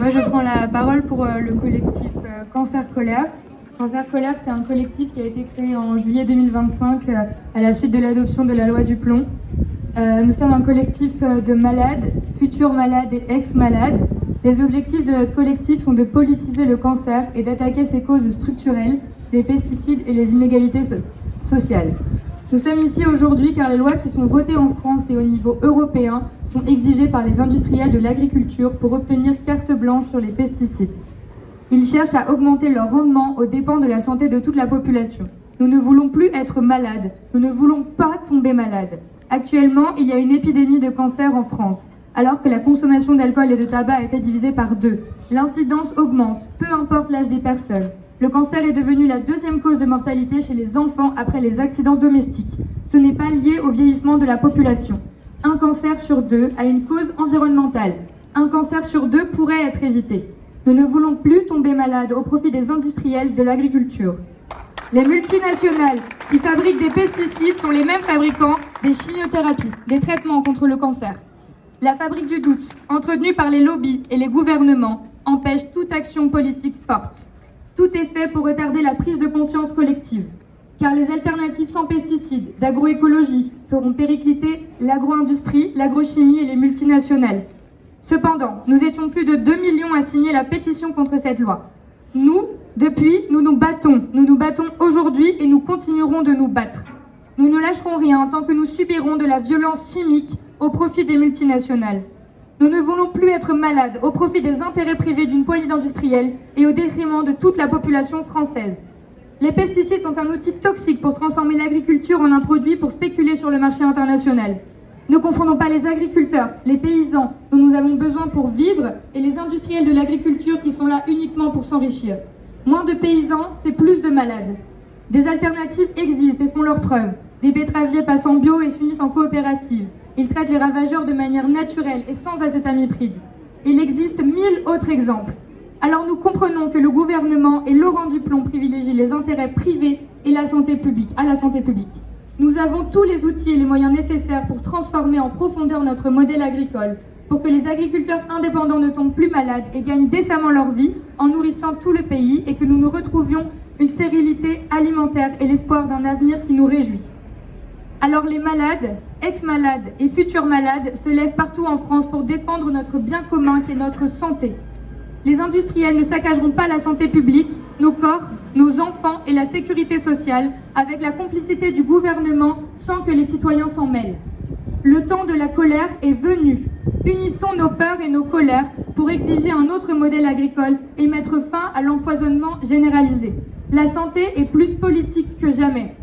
Moi, je prends la parole pour le collectif Cancer Colère. Cancer Colère, c'est un collectif qui a été créé en juillet 2025 à la suite de l'adoption de la loi du plomb. Nous sommes un collectif de malades, futurs malades et ex-malades. Les objectifs de notre collectif sont de politiser le cancer et d'attaquer ses causes structurelles, les pesticides et les inégalités sociales. Nous sommes ici aujourd'hui car les lois qui sont votées en France et au niveau européen sont exigées par les industriels de l'agriculture pour obtenir carte blanche sur les pesticides. Ils cherchent à augmenter leur rendement aux dépens de la santé de toute la population. Nous ne voulons plus être malades, nous ne voulons pas tomber malades. Actuellement, il y a une épidémie de cancer en France, alors que la consommation d'alcool et de tabac a été divisée par 2. L'incidence augmente, peu importe l'âge des personnes. Le cancer est devenu la deuxième cause de mortalité chez les enfants après les accidents domestiques. Ce n'est pas lié au vieillissement de la population. Un cancer sur 2 a une cause environnementale. Un cancer sur 2 pourrait être évité. Nous ne voulons plus tomber malades au profit des industriels de l'agriculture. Les multinationales qui fabriquent des pesticides sont les mêmes fabricants des chimiothérapies, des traitements contre le cancer. La fabrique du doute, entretenue par les lobbies et les gouvernements, empêche toute action politique forte. Tout est fait pour retarder la prise de conscience collective, car les alternatives sans pesticides, d'agroécologie, feront péricliter l'agro-industrie, l'agrochimie et les multinationales. Cependant, nous étions plus de 2 millions à signer la pétition contre cette loi. Nous nous battons. Nous nous battons aujourd'hui et nous continuerons de nous battre. Nous ne lâcherons rien tant que nous subirons de la violence chimique au profit des multinationales. Nous ne voulons plus être malades au profit des intérêts privés d'une poignée d'industriels et au détriment de toute la population française. Les pesticides sont un outil toxique pour transformer l'agriculture en un produit pour spéculer sur le marché international. Ne confondons pas les agriculteurs, les paysans dont nous avons besoin pour vivre et les industriels de l'agriculture qui sont là uniquement pour s'enrichir. Moins de paysans, c'est plus de malades. Des alternatives existent et font leurs preuves. Des betteraviers passent en bio et s'unissent en coopérative. Ils traitent les ravageurs de manière naturelle et sans acétamipride. Il existe 1000 autres exemples. Alors nous comprenons que le gouvernement et Laurent Duplomb privilégient les intérêts privés et la santé publique, à la santé publique. Nous avons tous les outils et les moyens nécessaires pour transformer en profondeur notre modèle agricole, pour que les agriculteurs indépendants ne tombent plus malades et gagnent décemment leur vie en nourrissant tout le pays et que nous nous retrouvions une sérénité alimentaire et l'espoir d'un avenir qui nous réjouit. Alors les malades, ex-malades et futurs malades se lèvent partout en France pour défendre notre bien commun qui est notre santé. Les industriels ne saccageront pas la santé publique, nos corps, nos enfants et la sécurité sociale avec la complicité du gouvernement sans que les citoyens s'en mêlent. Le temps de la colère est venu. Unissons nos peurs et nos colères pour exiger un autre modèle agricole et mettre fin à l'empoisonnement généralisé. La santé est plus politique que jamais.